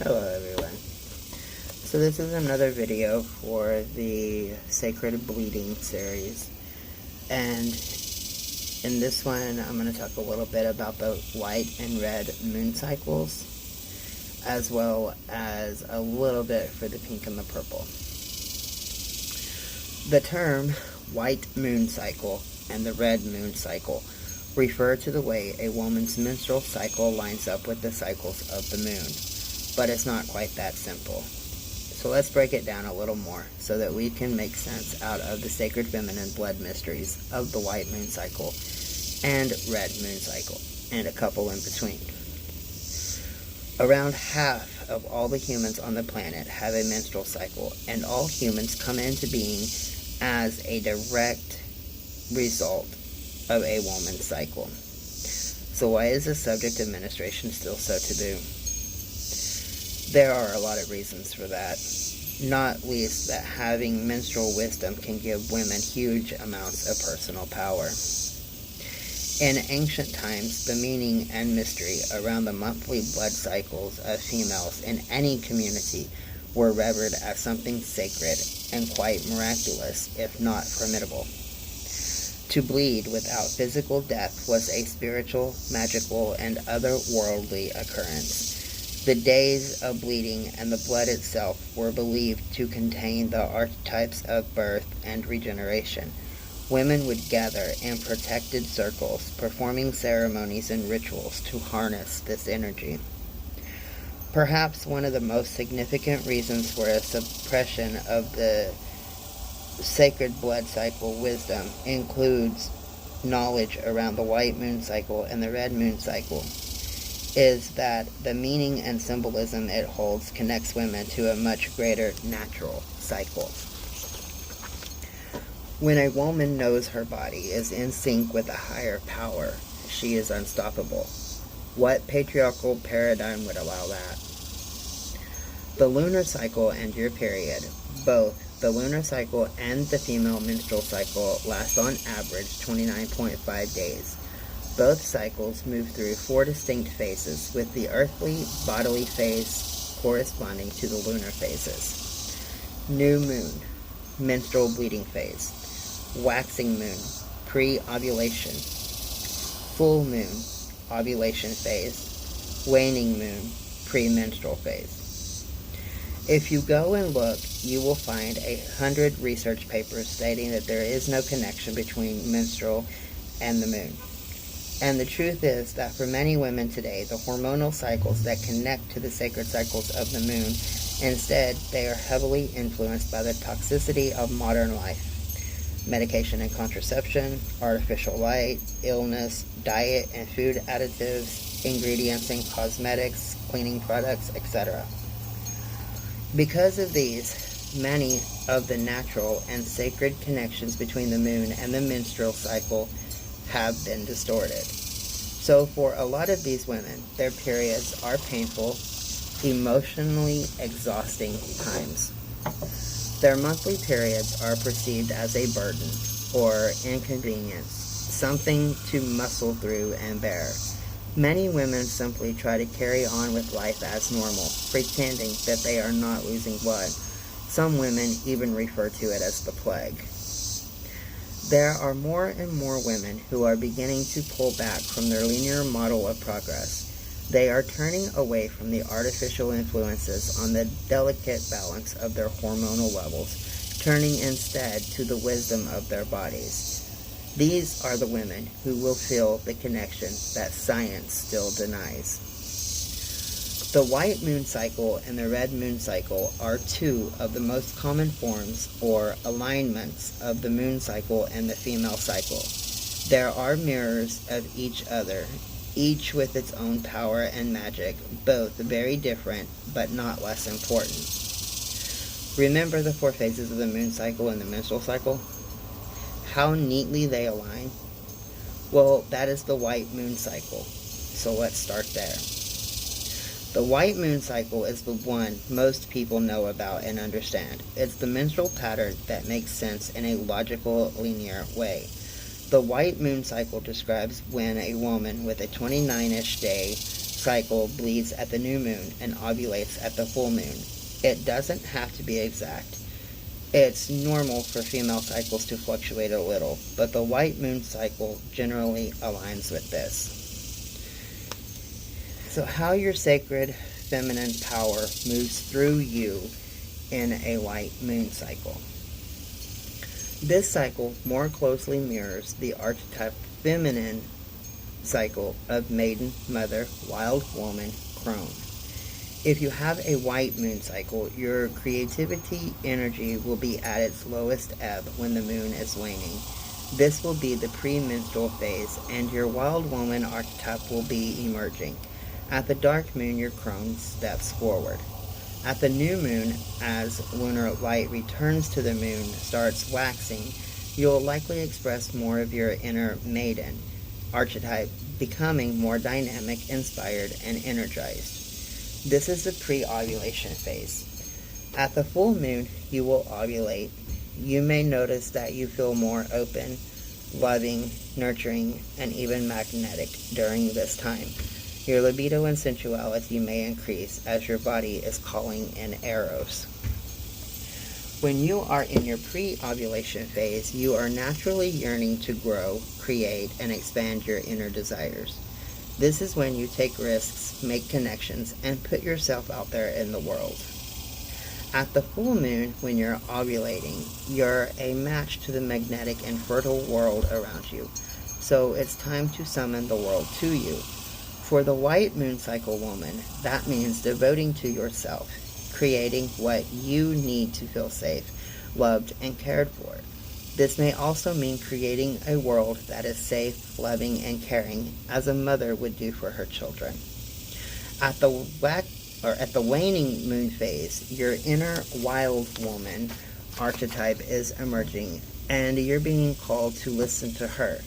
Hello everyone. So this is another video for the Sacred Bleeding series, and in this one I'm going to talk a little bit about the white and red moon cycles, as well as a little bit for the pink and the purple. The term white moon cycle and the red moon cycle refer to the way a woman's menstrual cycle lines up with the cycles of the moon. But it's not quite that simple. So let's break it down a little more so that we can make sense out of the sacred feminine blood mysteries of the white moon cycle and red moon cycle, and a couple in between. Around half of all the humans on the planet have a menstrual cycle, and all humans come into being as a direct result of a woman's cycle. So why is the subject of menstruation still so taboo? There are a lot of reasons for that, not least that having menstrual wisdom can give women huge amounts of personal power. In ancient times, the meaning and mystery around the monthly blood cycles of females in any community were revered as something sacred and quite miraculous, if not formidable. To bleed without physical death was a spiritual, magical, and otherworldly occurrence. The days of bleeding and the blood itself were believed to contain the archetypes of birth and regeneration. Women would gather in protected circles, performing ceremonies and rituals to harness this energy. Perhaps one of the most significant reasons for a suppression of the sacred blood cycle wisdom includes knowledge around the white moon cycle and the red moon cycle, is that the meaning and symbolism it holds connects women to a much greater natural cycle. When a woman knows her body is in sync with a higher power, she is unstoppable. What patriarchal paradigm would allow that? The lunar cycle and your period, both the lunar cycle and the female menstrual cycle, last on average 29.5 days. Both cycles move through 4 distinct phases, with the earthly bodily phase corresponding to the lunar phases. New moon, menstrual bleeding phase. Waxing moon, pre-ovulation. Full moon, ovulation phase. Waning moon, premenstrual phase. If you go and look, you will find 100 research papers stating that there is no connection between menstrual and the moon. And the truth is that for many women today, the hormonal cycles that connect to the sacred cycles of the moon, instead, they are heavily influenced by the toxicity of modern life. Medication and contraception, artificial light, illness, diet and food additives, ingredients in cosmetics, cleaning products, etc. Because of these, many of the natural and sacred connections between the moon and the menstrual cycle have been distorted. So for a lot of these women, their periods are painful, emotionally exhausting times. Their monthly periods are perceived as a burden or inconvenience, something to muscle through and bear. Many women simply try to carry on with life as normal, pretending that they are not losing blood. Some women even refer to it as the plague. There are more and more women who are beginning to pull back from their linear model of progress. They are turning away from the artificial influences on the delicate balance of their hormonal levels, turning instead to the wisdom of their bodies. These are the women who will feel the connection that science still denies. The white moon cycle and the red moon cycle are 2 of the most common forms or alignments of the moon cycle and the female cycle. There are mirrors of each other, each with its own power and magic, both very different but not less important. Remember the 4 phases of the moon cycle and the menstrual cycle? How neatly they align? Well, that is the white moon cycle. So let's start there. The white moon cycle is the one most people know about and understand. It's the menstrual pattern that makes sense in a logical, linear way. The white moon cycle describes when a woman with a 29-ish day cycle bleeds at the new moon and ovulates at the full moon. It doesn't have to be exact. It's normal for female cycles to fluctuate a little, but the white moon cycle generally aligns with this. So how your sacred feminine power moves through you in a white moon cycle. This cycle more closely mirrors the archetype feminine cycle of maiden, mother, wild woman, crone. If you have a white moon cycle, your creativity energy will be at its lowest ebb when the moon is waning. This will be the premenstrual phase, and your wild woman archetype will be emerging. At the dark moon, your crone steps forward. At the new moon, as lunar light returns to the moon, starts waxing, you'll likely express more of your inner maiden archetype, becoming more dynamic, inspired, and energized. This is the pre-ovulation phase. At the full moon, you will ovulate. You may notice that you feel more open, loving, nurturing, and even magnetic during this time. Your libido and sensuality may increase as your body is calling in eros. When you are in your pre-ovulation phase, you are naturally yearning to grow, create, and expand your inner desires. This is when you take risks, make connections, and put yourself out there in the world. At the full moon, when you're ovulating, you're a match to the magnetic and fertile world around you. So it's time to summon the world to you. For the white moon cycle woman, that means devoting to yourself, creating what you need to feel safe, loved, and cared for. This may also mean creating a world that is safe, loving, and caring, as a mother would do for her children. At the waning moon phase, your inner wild woman archetype is emerging, and you're being called to listen to her.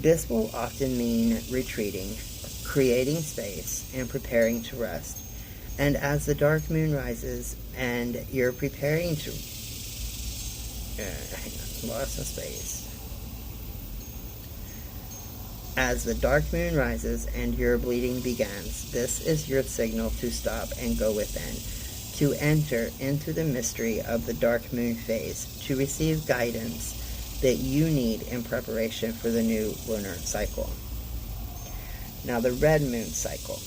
This will often mean retreating, creating space, and preparing to rest. And as the dark moon rises and you're preparing to lost in space. As the dark moon rises and your bleeding begins, this is your signal to stop and go within, to enter into the mystery of the dark moon phase, to receive guidance that you need in preparation for the new lunar cycle. Now, the red moon cycle.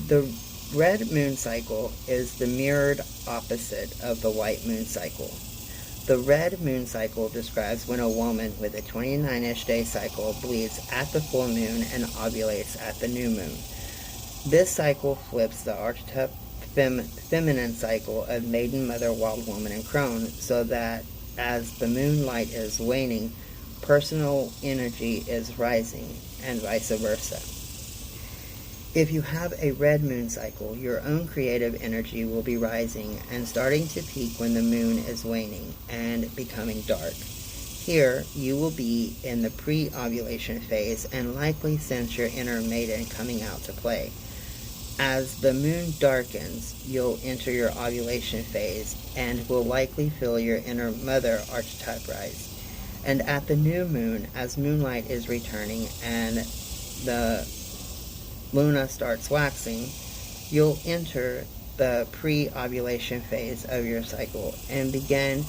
The red moon cycle is the mirrored opposite of the white moon cycle. The red moon cycle describes when a woman with a 29-ish day cycle bleeds at the full moon and ovulates at the new moon. This cycle flips the archetype feminine cycle of maiden, mother, wild woman, and crone, so that as the moonlight is waning, personal energy is rising, and vice versa. If you have a red moon cycle, your own creative energy will be rising and starting to peak when the moon is waning and becoming dark. Here, you will be in the pre-ovulation phase and likely sense your inner maiden coming out to play. As the moon darkens, you'll enter your ovulation phase and will likely feel your inner mother archetype rise. And at the new moon, as moonlight is returning and the Luna starts waxing, you'll enter the pre-ovulation phase of your cycle and begin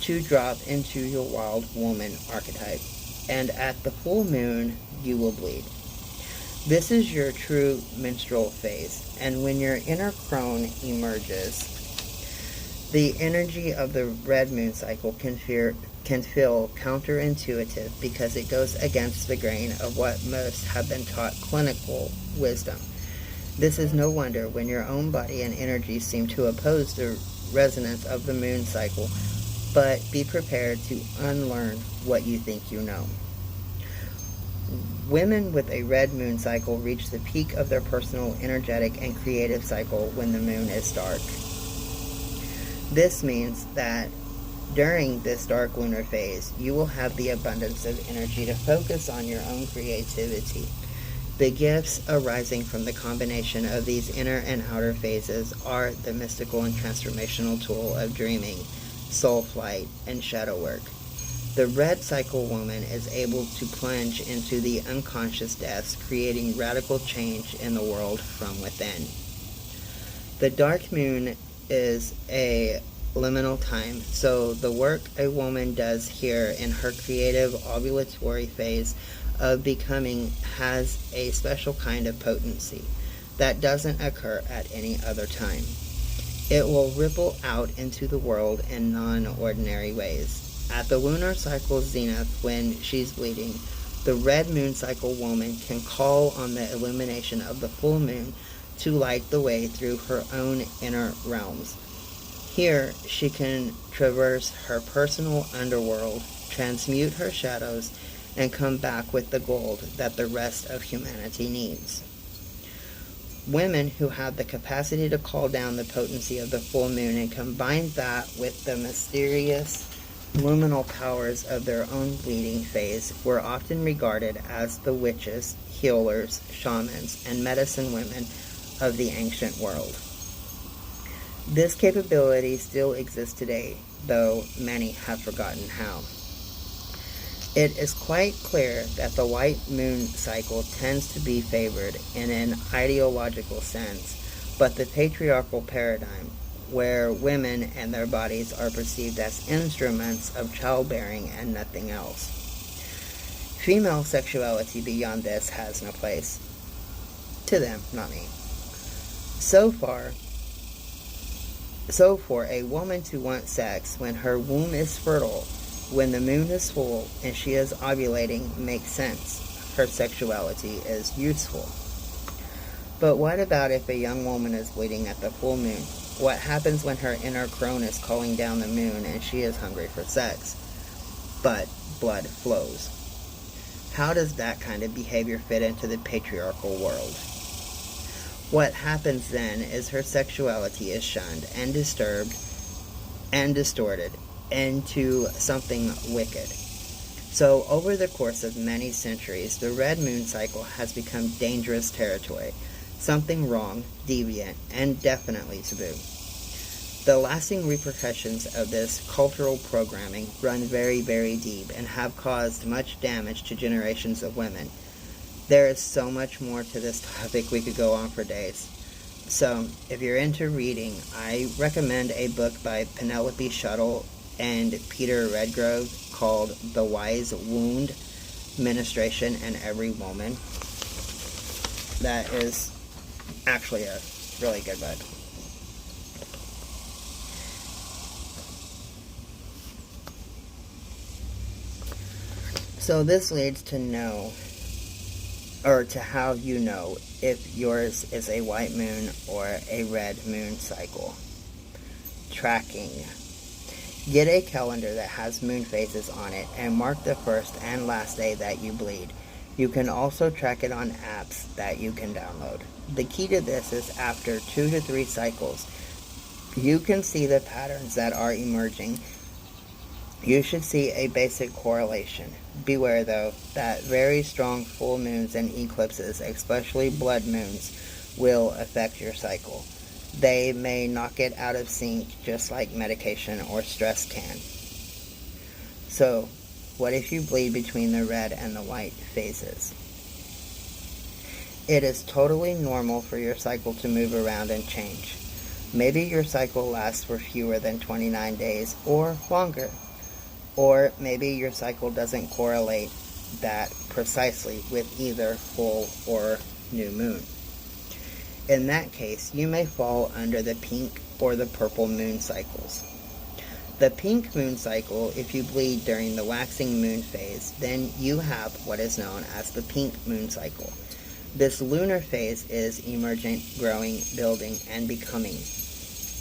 to drop into your wild woman archetype. And at the full moon, you will bleed. This is your true menstrual phase, and when your inner crone emerges, the energy of the red moon cycle can feel counterintuitive because it goes against the grain of what most have been taught clinical wisdom. This is no wonder when your own body and energy seem to oppose the resonance of the moon cycle, but be prepared to unlearn what you think you know. Women with a red moon cycle reach the peak of their personal, energetic, and creative cycle when the moon is dark. This means that during this dark lunar phase, you will have the abundance of energy to focus on your own creativity. The gifts arising from the combination of these inner and outer phases are the mystical and transformational tool of dreaming, soul flight, and shadow work. The red cycle woman is able to plunge into the unconscious depths, creating radical change in the world from within. The dark moon is a liminal time, so the work a woman does here in her creative ovulatory phase of becoming has a special kind of potency that doesn't occur at any other time. It will ripple out into the world in non-ordinary ways. At the lunar cycle's zenith, when she's bleeding, the red moon cycle woman can call on the illumination of the full moon to light the way through her own inner realms. Here, she can traverse her personal underworld, transmute her shadows, and come back with the gold that the rest of humanity needs. Women who have the capacity to call down the potency of the full moon and combine that with the mysterious luminal powers of their own bleeding phase were often regarded as the witches, healers, shamans, and medicine women of the ancient world. This capability still exists today, though many have forgotten how. It is quite clear that the white moon cycle tends to be favored in an ideological sense, but the patriarchal paradigm, where women and their bodies are perceived as instruments of childbearing and nothing else. Female sexuality beyond this has no place. To them, not me. So for a woman to want sex when her womb is fertile, when the moon is full and she is ovulating, makes sense. Her sexuality is useful. But what about if a young woman is bleeding at the full moon? What happens when her inner crone is calling down the moon and she is hungry for sex? But blood flows. How does that kind of behavior fit into the patriarchal world? What happens then is her sexuality is shunned and disturbed and distorted into something wicked. So over the course of many centuries, the red moon cycle has become dangerous territory, something wrong, deviant, and definitely taboo. The lasting repercussions of this cultural programming run very, very deep and have caused much damage to generations of women. There is so much more to this topic, we could go on for days. So, if you're into reading, I recommend a book by Penelope Shuttle and Peter Redgrove called The Wise Wound, Ministration in Every Woman. That is actually a really good book. So this leads to how you know if yours is a white moon or a red moon cycle. Tracking. Get a calendar that has moon phases on it and mark the first and last day that you bleed. You can also track it on apps that you can download. The key to this is after 2 to 3 cycles, you can see the patterns that are emerging. You should see a basic correlation. Beware, though, that very strong full moons and eclipses, especially blood moons, will affect your cycle. They may knock it out of sync just like medication or stress can. So, what if you bleed between the red and the white phases? It is totally normal for your cycle to move around and change. Maybe your cycle lasts for fewer than 29 days or longer. Or maybe your cycle doesn't correlate that precisely with either full or new moon. In that case, you may fall under the pink or the purple moon cycles. The pink moon cycle, if you bleed during the waxing moon phase, then you have what is known as the pink moon cycle. This lunar phase is emergent, growing, building, and becoming.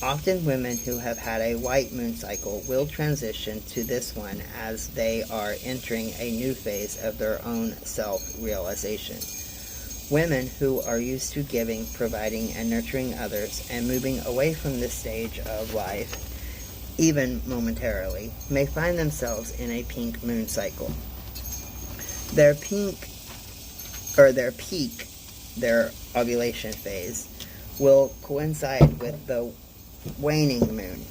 Often women who have had a white moon cycle will transition to this one as they are entering a new phase of their own self-realization. Women who are used to giving, providing, and nurturing others and moving away from this stage of life, even momentarily, may find themselves in a pink moon cycle. Their peak, their ovulation phase, will coincide with the waning moon,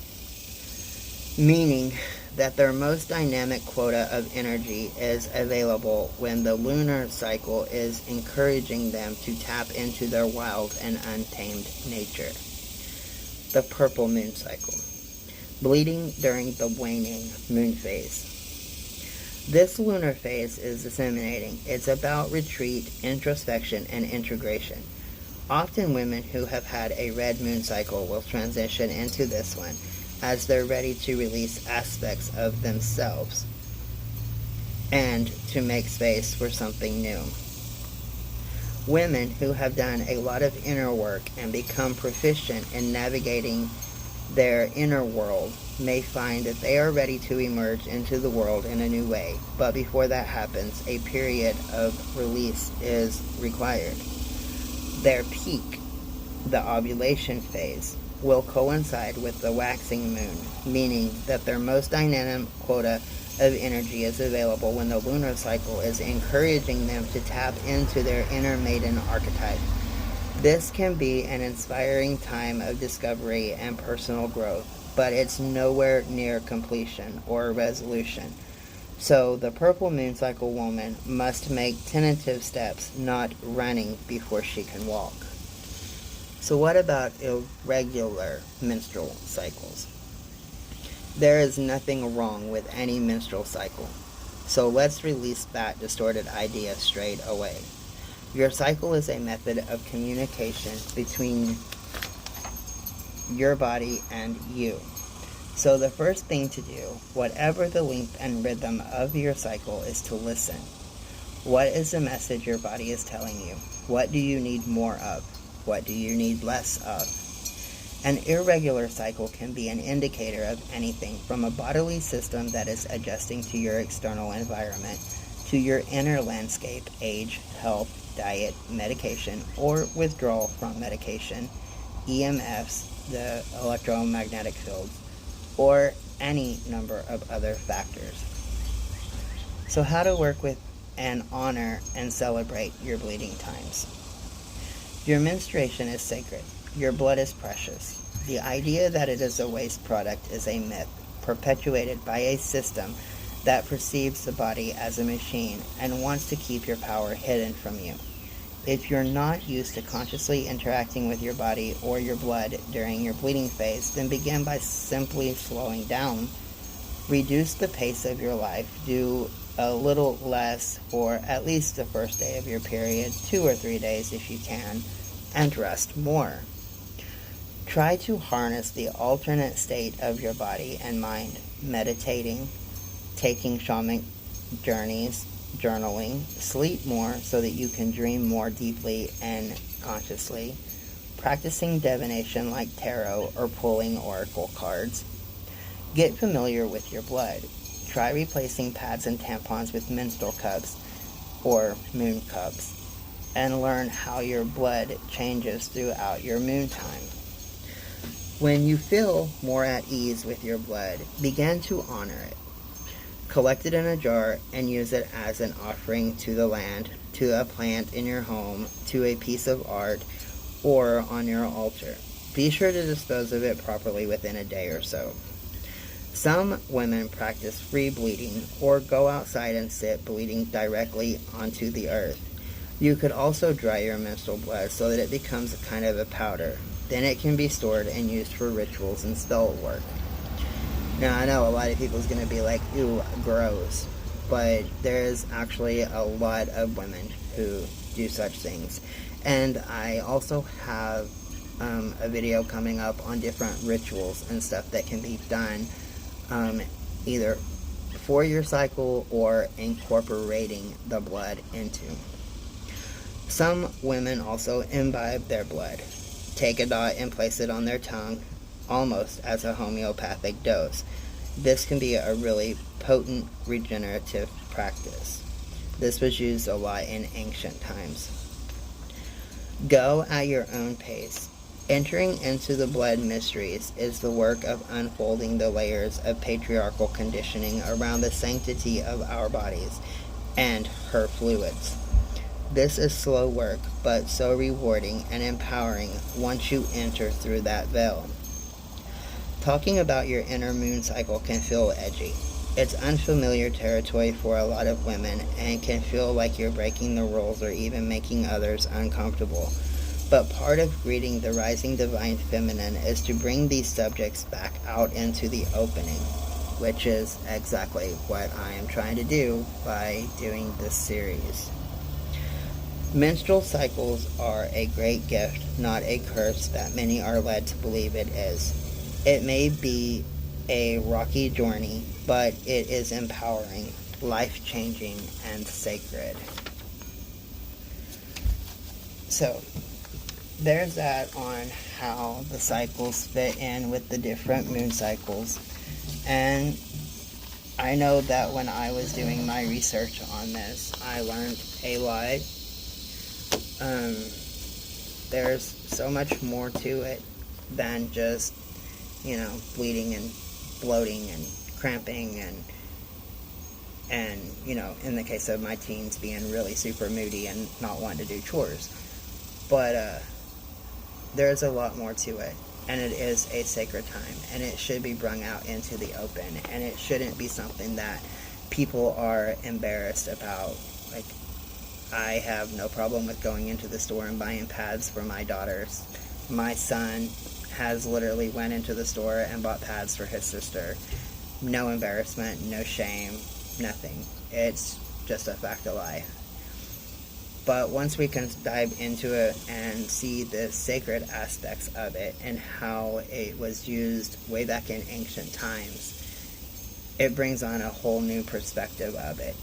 meaning that their most dynamic quota of energy is available when the lunar cycle is encouraging them to tap into their wild and untamed nature. The purple moon cycle. Bleeding during the waning moon phase. This lunar phase is disseminating. It's about retreat, introspection, and integration. Often women who have had a red moon cycle will transition into this one as they're ready to release aspects of themselves and to make space for something new. Women who have done a lot of inner work and become proficient in navigating their inner world may find that they are ready to emerge into the world in a new way, but before that happens, a period of release is required. Their peak, the ovulation phase, will coincide with the waxing moon, meaning that their most dynamic quota of energy is available when the lunar cycle is encouraging them to tap into their inner maiden archetype. This can be an inspiring time of discovery and personal growth, but it's nowhere near completion or resolution. So the purple moon cycle woman must make tentative steps, not running before she can walk. So what about irregular menstrual cycles? There is nothing wrong with any menstrual cycle. So let's release that distorted idea straight away. Your cycle is a method of communication between your body and you. So the first thing to do, whatever the length and rhythm of your cycle, is to listen. What is the message your body is telling you? What do you need more of? What do you need less of? An irregular cycle can be an indicator of anything from a bodily system that is adjusting to your external environment, to your inner landscape, age, health, diet, medication, or withdrawal from medication, EMFs, the electromagnetic fields, or any number of other factors. So how to work with and honor and celebrate your bleeding times. Your menstruation is sacred. Your blood is precious. The idea that it is a waste product is a myth, perpetuated by a system that perceives the body as a machine and wants to keep your power hidden from you. If you're not used to consciously interacting with your body or your blood during your bleeding phase, then begin by simply slowing down. Reduce the pace of your life. Do a little less for at least the first day of your period, 2 or 3 days if you can, and rest more. Try to harness the alternate state of your body and mind, meditating, taking shamanic journeys, journaling, sleep more so that you can dream more deeply and consciously, practicing divination like tarot or pulling oracle cards. Get familiar with your blood. Try replacing pads and tampons with menstrual cups or moon cups, and learn how your blood changes throughout your moon time. When you feel more at ease with your blood, begin to honor it. Collect it in a jar and use it as an offering to the land, to a plant in your home, to a piece of art, or on your altar. Be sure to dispose of it properly within a day or so. Some women practice free bleeding or go outside and sit bleeding directly onto the earth. You could also dry your menstrual blood so that it becomes a kind of a powder. Then it can be stored and used for rituals and spell work. Now, I know a lot of people's going to be like, ew, gross. But there's actually a lot of women who do such things. And I also have a video coming up on different rituals and stuff that can be done either for your cycle or incorporating the blood into. Some women also imbibe their blood. Take a dot and place it on their tongue, almost as a homeopathic dose. This can be a really potent regenerative practice. This was used a lot in ancient times. Go at your own pace. Entering into the blood mysteries is the work of unfolding the layers of patriarchal conditioning around the sanctity of our bodies and her fluids. This is slow work, but so rewarding and empowering once you enter through that veil. Talking about your inner moon cycle can feel edgy. It's unfamiliar territory for a lot of women and can feel like you're breaking the rules or even making others uncomfortable. But part of greeting the rising divine feminine is to bring these subjects back out into the opening, which is exactly what I am trying to do by doing this series. Menstrual cycles are a great gift, not a curse that many are led to believe it is. It may be a rocky journey, but it is empowering, life-changing, and sacred. So, there's that on how the cycles fit in with the different moon cycles. And I know that when I was doing my research on this, I learned a lot. There's so much more to it than just, bleeding and bloating and cramping and in the case of my teens being really super moody and not wanting to do chores. But there's a lot more to it, and it is a sacred time, and it should be brung out into the open, and it shouldn't be something that people are embarrassed about. Like, I have no problem with going into the store and buying pads for my daughters. My son has literally went into the store and bought pads for his sister. No embarrassment, no shame, nothing. It's just a fact of life. But once we can dive into it and see the sacred aspects of it and how it was used way back in ancient times, it brings on a whole new perspective of it.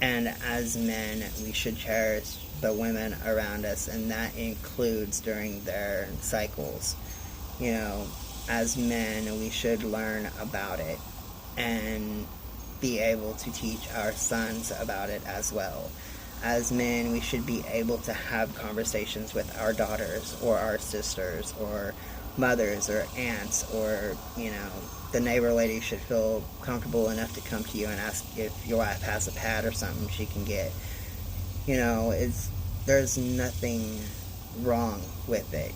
And as men, we should cherish the women around us, and that includes during their cycles. As men, we should learn about it and be able to teach our sons about it as well. As men, we should be able to have conversations with our daughters or our sisters or mothers or aunts, or, the neighbor lady should feel comfortable enough to come to you and ask if your wife has a pad or something she can get. There's nothing wrong with it.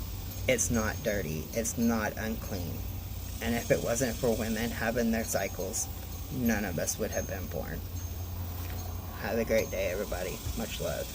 It's not dirty. It's not unclean. And if it wasn't for women having their cycles, none of us would have been born. Have a great day, everybody. Much love.